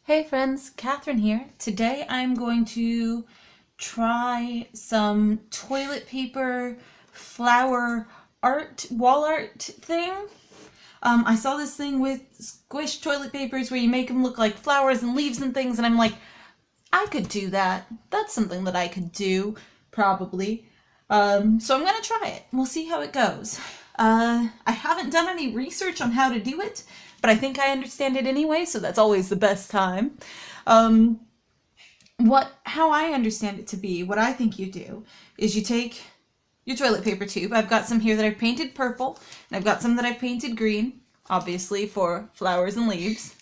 Hey friends, Catherine here. Today I'm going to try some toilet paper flower art, wall art thing. I saw this thing with squished toilet papers where you make them look like flowers and leaves and things, and I'm like, I could do that. That's something that I could do, probably. So I'm gonna try it. We'll see how it goes. I haven't done any research on how to do it, but I think I understand it anyway, so that's always the best time. Um, how I understand it to be, what I think you do, is you take your toilet paper tube. I've got some here that I've painted purple, and I've got some that I've painted green, obviously for flowers and leaves.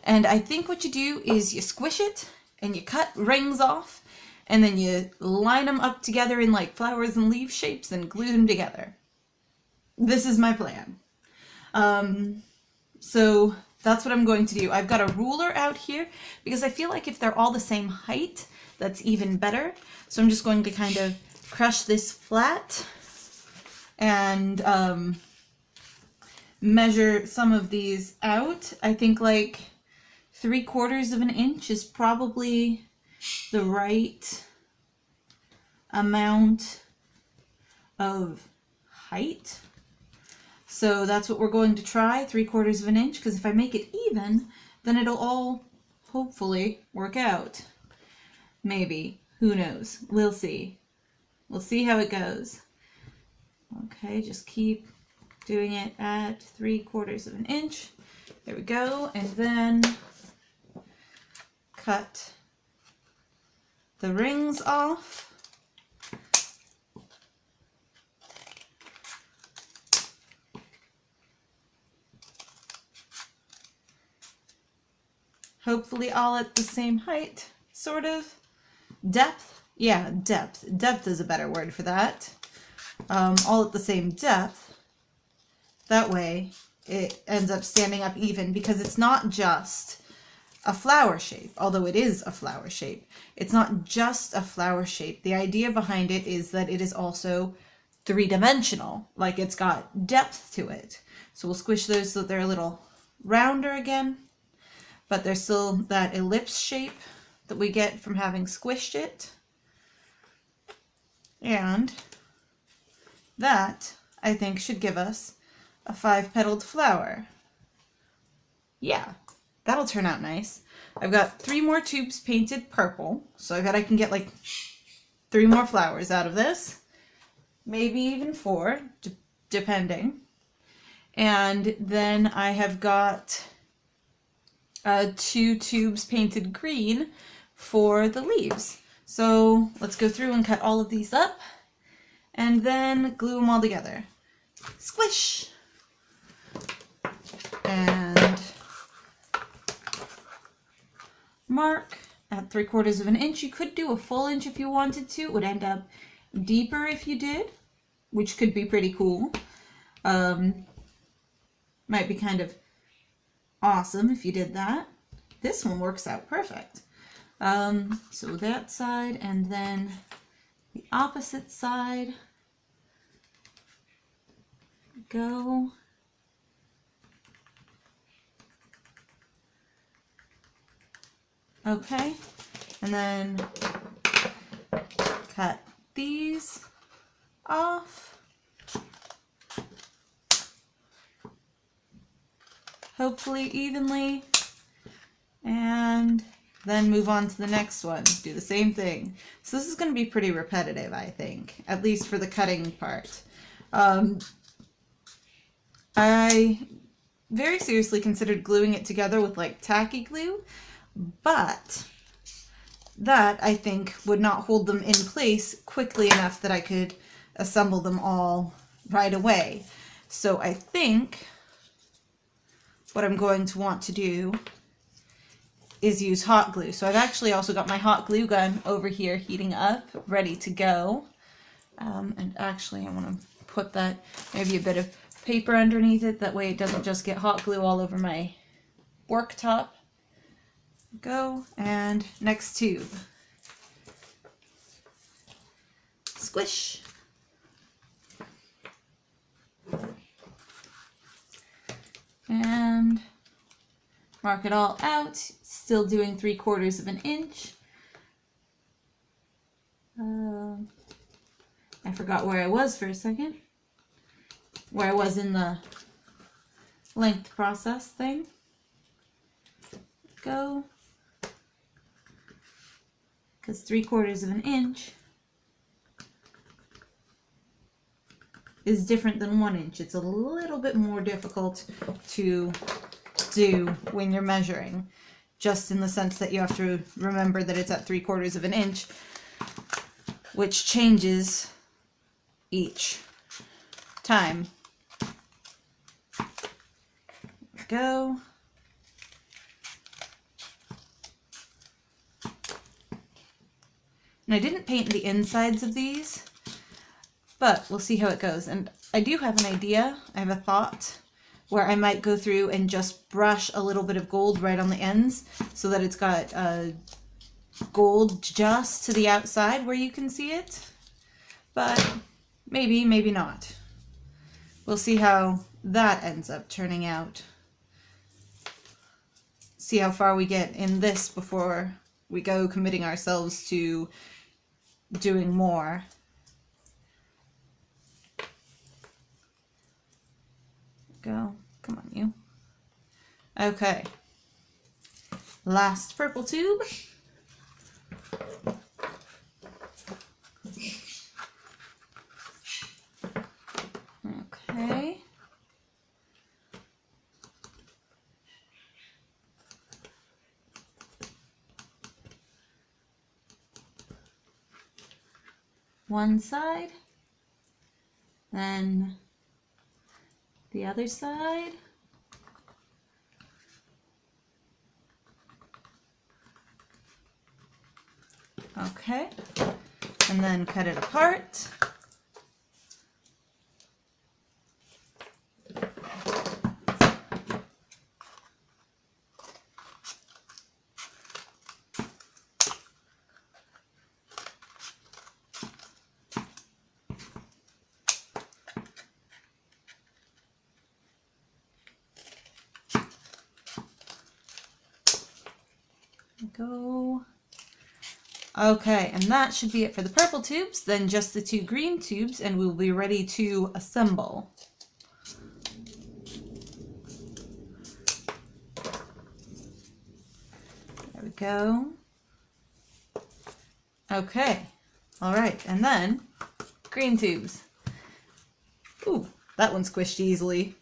And I think what you do is you squish it, and you cut rings off, and then you line them up together in like flowers and leaf shapes and glue them together. This is my plan. So that's what I'm going to do. I've got a ruler out here because I feel like if they're all the same height, that's even better. So I'm just going to kind of crush this flat and measure some of these out. I think like 3/4 of an inch is probably the right amount of height. So that's what we're going to try, 3/4 of an inch, because if I make it even, then it'll all hopefully work out. Maybe. Who knows? We'll see. We'll see how it goes. Okay, just keep doing it at 3/4 of an inch. There we go. And then cut the rings off. Hopefully all at the same height, sort of. Depth? Yeah, depth. Depth is a better word for that. All at the same depth. That way it ends up standing up even, because it's not just a flower shape, although it is a flower shape. It's not just a flower shape. The idea behind it is that it is also three-dimensional, like it's got depth to it. So we'll squish those so that they're a little rounder again, but there's still that ellipse shape that we get from having squished it. And that, I think, should give us a 5-petaled flower. Yeah, that'll turn out nice. I've got 3 more tubes painted purple, so I bet I can get like 3 more flowers out of this. Maybe even 4, depending. And then I have got 2 tubes painted green for the leaves. So let's go through and cut all of these up and then glue them all together. Squish! And mark at 3/4 of an inch. You could do a full inch if you wanted to. It would end up deeper if you did, which could be pretty cool. Might be kind of awesome if you did that. This one works out perfect. So that side, and then the opposite side. Go. Okay, and then cut these off. Hopefully evenly, and then move on to the next one. Do the same thing. So this is going to be pretty repetitive, I think, at least for the cutting part. I very seriously considered gluing it together with like tacky glue, but that, I think, would not hold them in place quickly enough that I could assemble them all right away. So I think what I'm going to want to do is use hot glue. So I've actually also got my hot glue gun over here heating up, ready to go. And actually I want to put that, maybe a bit of paper underneath it, that way it doesn't just get hot glue all over my worktop. Go, and next tube. Squish. And mark it all out, still doing 3/4 of an inch. I forgot where I was for a second. Where I was in the length process thing. Go. Because 3/4 of an inch is different than 1 inch. It's a little bit more difficult to do when you're measuring, just in the sense that you have to remember that it's at 3/4 of an inch, which changes each time. Go. And I didn't paint the insides of these, but we'll see how it goes. And I do have an idea, I have a thought, where I might go through and just brush a little bit of gold right on the ends so that it's got gold just to the outside where you can see it. But maybe, maybe not. We'll see how that ends up turning out. See how far we get in this before we go committing ourselves to doing more. Go. Come on, you. Okay. Last purple tube. Okay. One side, then the other side. Okay, and then cut it apart. Go. Okay, and that should be it for the purple tubes, then just the 2 green tubes, and we'll be ready to assemble. There we go. Okay, all right, and then green tubes. Ooh, that one squished easily.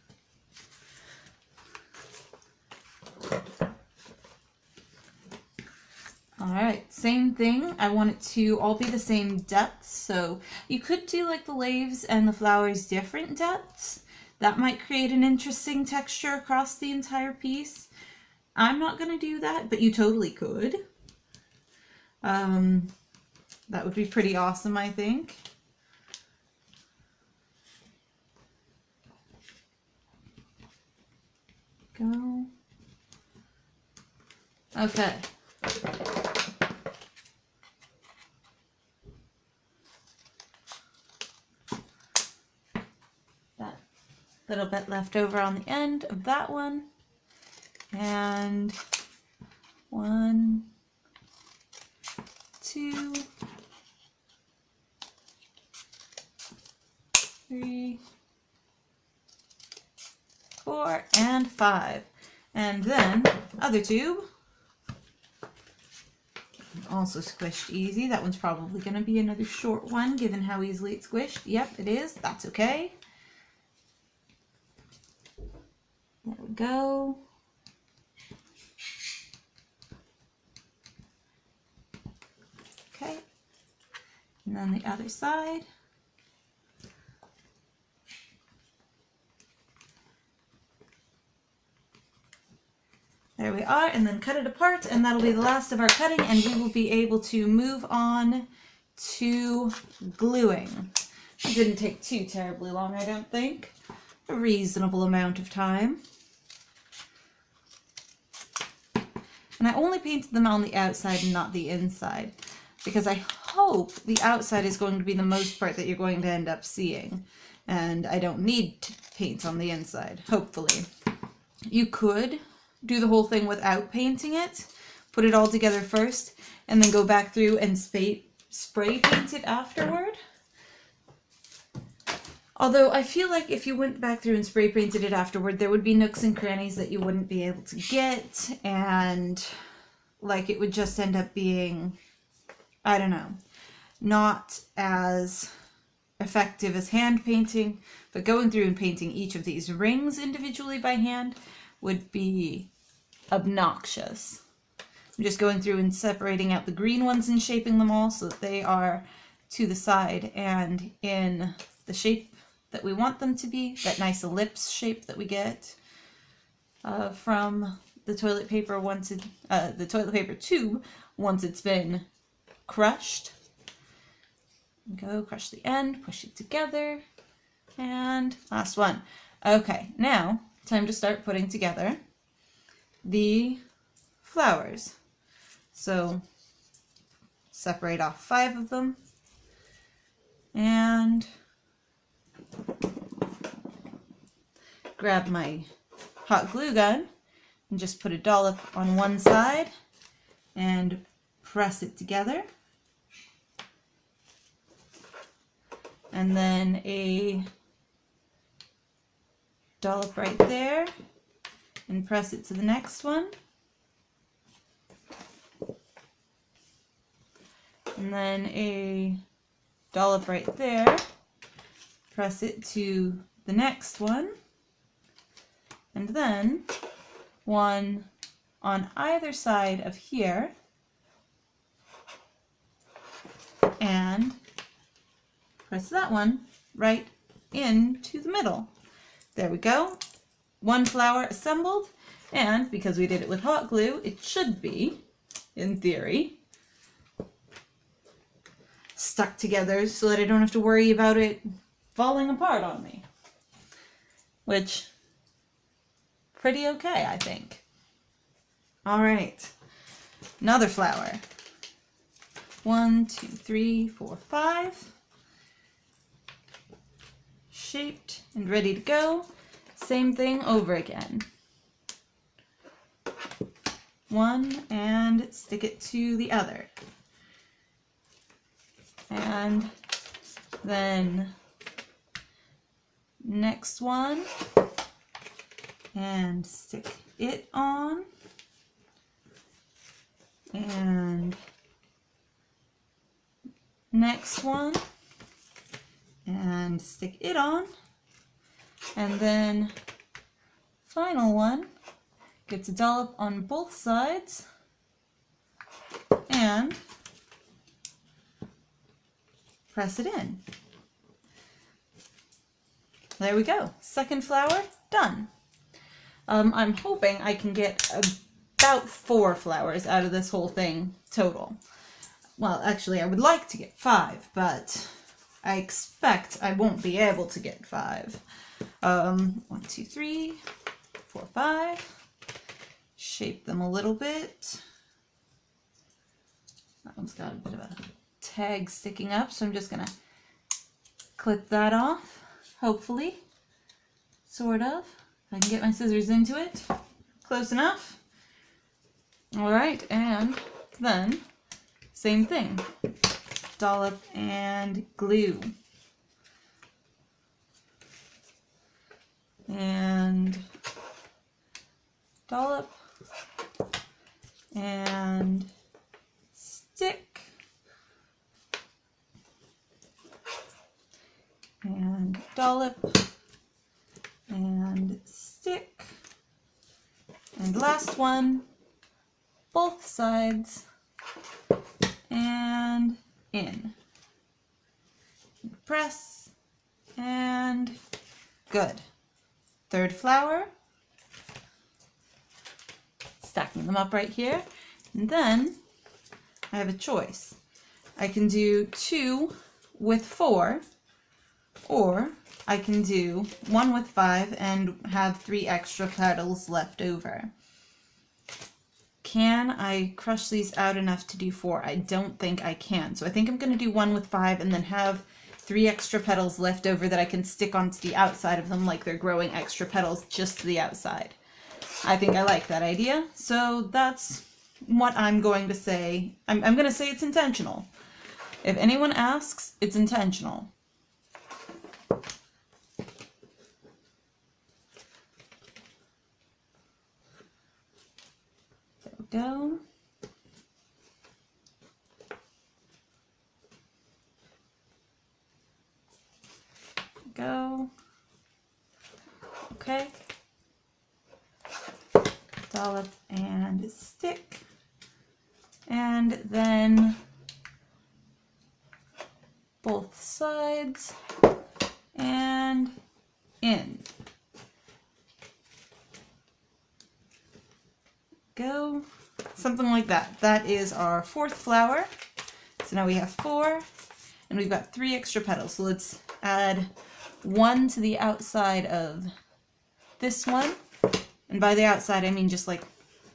Alright, same thing. I want it to all be the same depth, so you could do like the leaves and the flowers different depths. That might create an interesting texture across the entire piece. I'm not going to do that, but you totally could. That would be pretty awesome, I think. Go. Okay. That little bit left over on the end of that one. And 1, 2, 3, 4, and 5. And then other tube. Also squished easy. That one's probably going to be another short one given how easily it's squished. Yep, it is. That's okay. There we go. Okay. And then the other side. There we are, and then cut it apart, and that'll be the last of our cutting, and we will be able to move on to gluing. It didn't take too terribly long, I don't think. A reasonable amount of time. And I only painted them on the outside and not the inside, because I hope the outside is going to be the most part that you're going to end up seeing, and I don't need to paint on the inside, hopefully. You could do the whole thing without painting it, put it all together first, and then go back through and spray paint it afterward. Although I feel like if you went back through and spray painted it afterward, there would be nooks and crannies that you wouldn't be able to get, and like it would just end up being, I don't know, not as effective as hand painting. But going through and painting each of these rings individually by hand would be obnoxious. I'm just going through and separating out the green ones and shaping them all so that they are to the side and in the shape that we want them to be, that nice ellipse shape that we get from the toilet paper once it, the toilet paper tube once it's been crushed. Go crush the end, push it together, and last one. Okay, now time to start putting together the flowers. So separate off 5 of them and grab my hot glue gun and just put a dollop on one side and press it together. And then a dollop right there and press it to the next one. And then a dollop right there, press it to the next one, and then one on either side of here, and press that one right into the middle. There we go. One flower assembled, and because we did it with hot glue, it should be, in theory, stuck together so that I don't have to worry about it falling apart on me. Which, pretty okay, I think. Alright, another flower. 1, 2, 3, 4, 5. Shaped and ready to go. Same thing over again. One and stick it to the other. And then next one and stick it on, and next one and stick it on, and then final one gets a dollop on both sides and press it in. There we go. Second flower done. I'm hoping I can get about 4 flowers out of this whole thing total. Well, actually, I would like to get 5, but I expect I won't be able to get 5. 1, 2, 3, 4, 5. Shape them a little bit. That one's got a bit of a tag sticking up, so I'm just gonna clip that off, hopefully, sort of. If I can get my scissors into it, close enough. Alright, and then same thing, dollop and glue, and dollop and stick, and dollop and stick, and last one, both sides and in. Press and good. Third flower, stacking them up right here, and then I have a choice. I can do 2 with 4, or I can do 1 with 5 and have 3 extra petals left over. Can I crush these out enough to do 4? I don't think I can. So I think I'm going to do 1 with 5 and then have 3 extra petals left over that I can stick onto the outside of them like they're growing extra petals just to the outside. I think I like that idea. So that's what I'm going to say. I'm going to say it's intentional. If anyone asks, it's intentional. There we go. Go. Okay. Dollop and stick. And then both sides and in. Go. Something like that. That is our fourth flower. So now we have 4, and we've got 3 extra petals. So let's add 1 to the outside of this one. And by the outside, I mean just like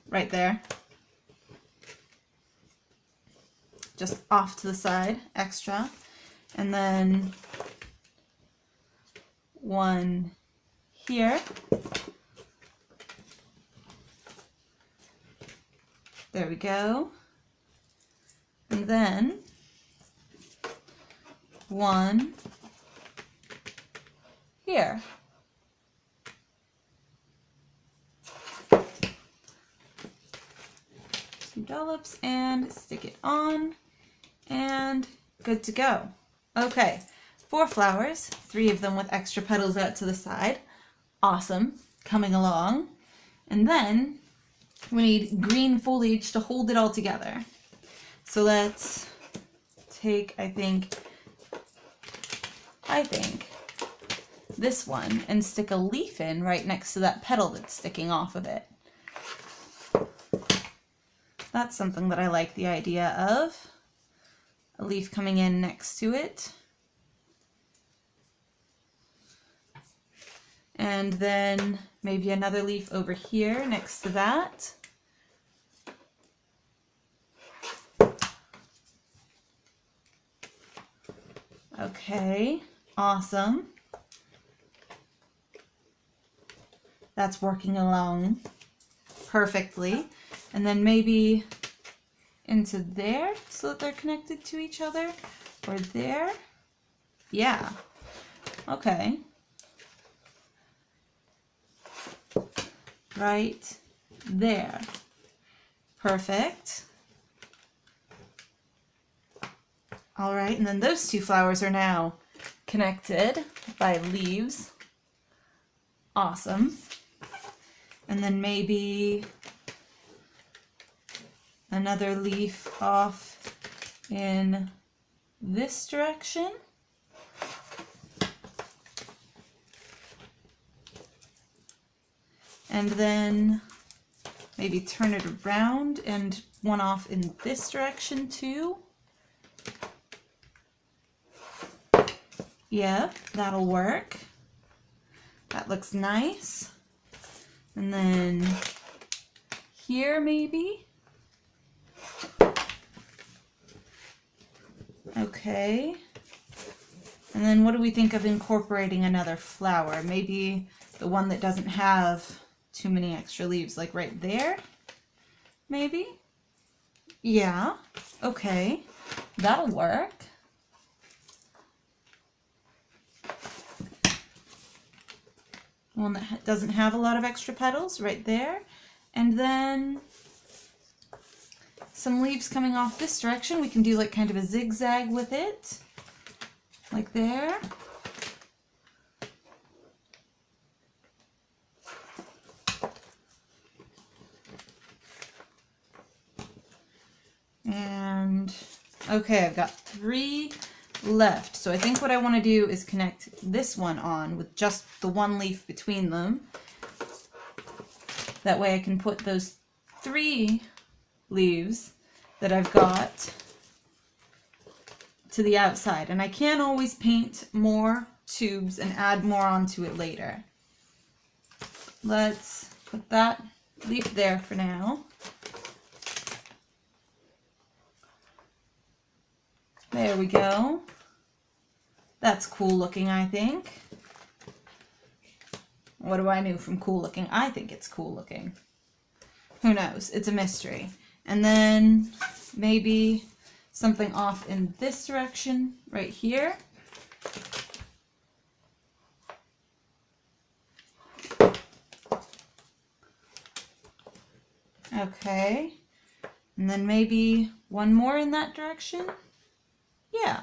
right there. Just off to the side, extra. And then 1 here. There we go. And then 1 here. Two dollops and stick it on, and good to go. Okay, 4 flowers, 3 of them with extra petals out to the side. Awesome, coming along. And then we need green foliage to hold it all together. So let's take, I think this one and stick a leaf in right next to that petal that's sticking off of it. That's something that I like the idea of. A leaf coming in next to it. And then maybe another leaf over here next to that. Okay, awesome. That's working along perfectly. And then maybe into there so that they're connected to each other, or there. Yeah, okay. Right there. Perfect. All right, and then those 2 flowers are now connected by leaves. Awesome. And then maybe another leaf off in this direction. And then maybe turn it around and one off in this direction too. Yeah, that'll work. That looks nice. And then here maybe. Okay. And then what do we think of incorporating another flower? Maybe the one that doesn't have too many extra leaves, like right there? Maybe? Yeah. Okay. That'll work. One that doesn't have a lot of extra petals right there. And then some leaves coming off this direction. We can do like kind of a zigzag with it, like there. And okay, I've got 3 left. So I think what I want to do is connect this one on with just the 1 leaf between them. That way I can put those 3 leaves that I've got to the outside. And I can always paint more tubes and add more onto it later. Let's put that leaf there for now. There we go. That's cool looking, I think. What do I know from cool looking? I think it's cool looking. Who knows? It's a mystery. And then maybe something off in this direction right here. Okay, and then maybe one more in that direction. Yeah,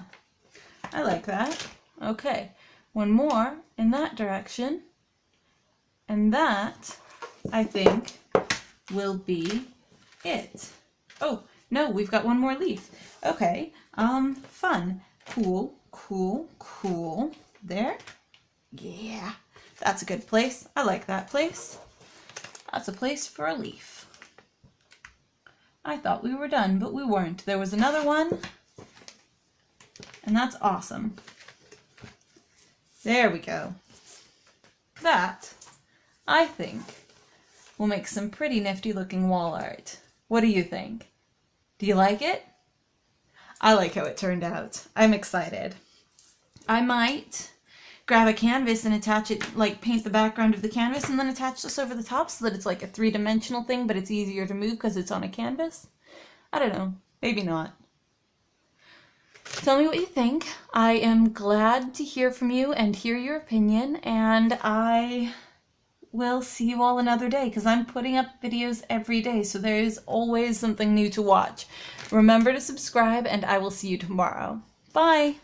I like that. Okay, one more in that direction. And that, I think, will be it. Oh, no, we've got one more leaf. Okay, fun. Cool, cool, cool. There. Yeah, that's a good place. I like that place. That's a place for a leaf. I thought we were done, but we weren't. There was another one, and that's awesome. There we go. That, I think, will make some pretty nifty looking wall art. What do you think? Do you like it? I like how it turned out. I'm excited. I might grab a canvas and attach it, like paint the background of the canvas and then attach this over the top so that it's like a three-dimensional thing, but it's easier to move because it's on a canvas. I don't know. Maybe not. Tell me what you think. I am glad to hear from you and hear your opinion, and I will see you all another day because I'm putting up videos every day, so there is always something new to watch. Remember to subscribe, and I will see you tomorrow. Bye!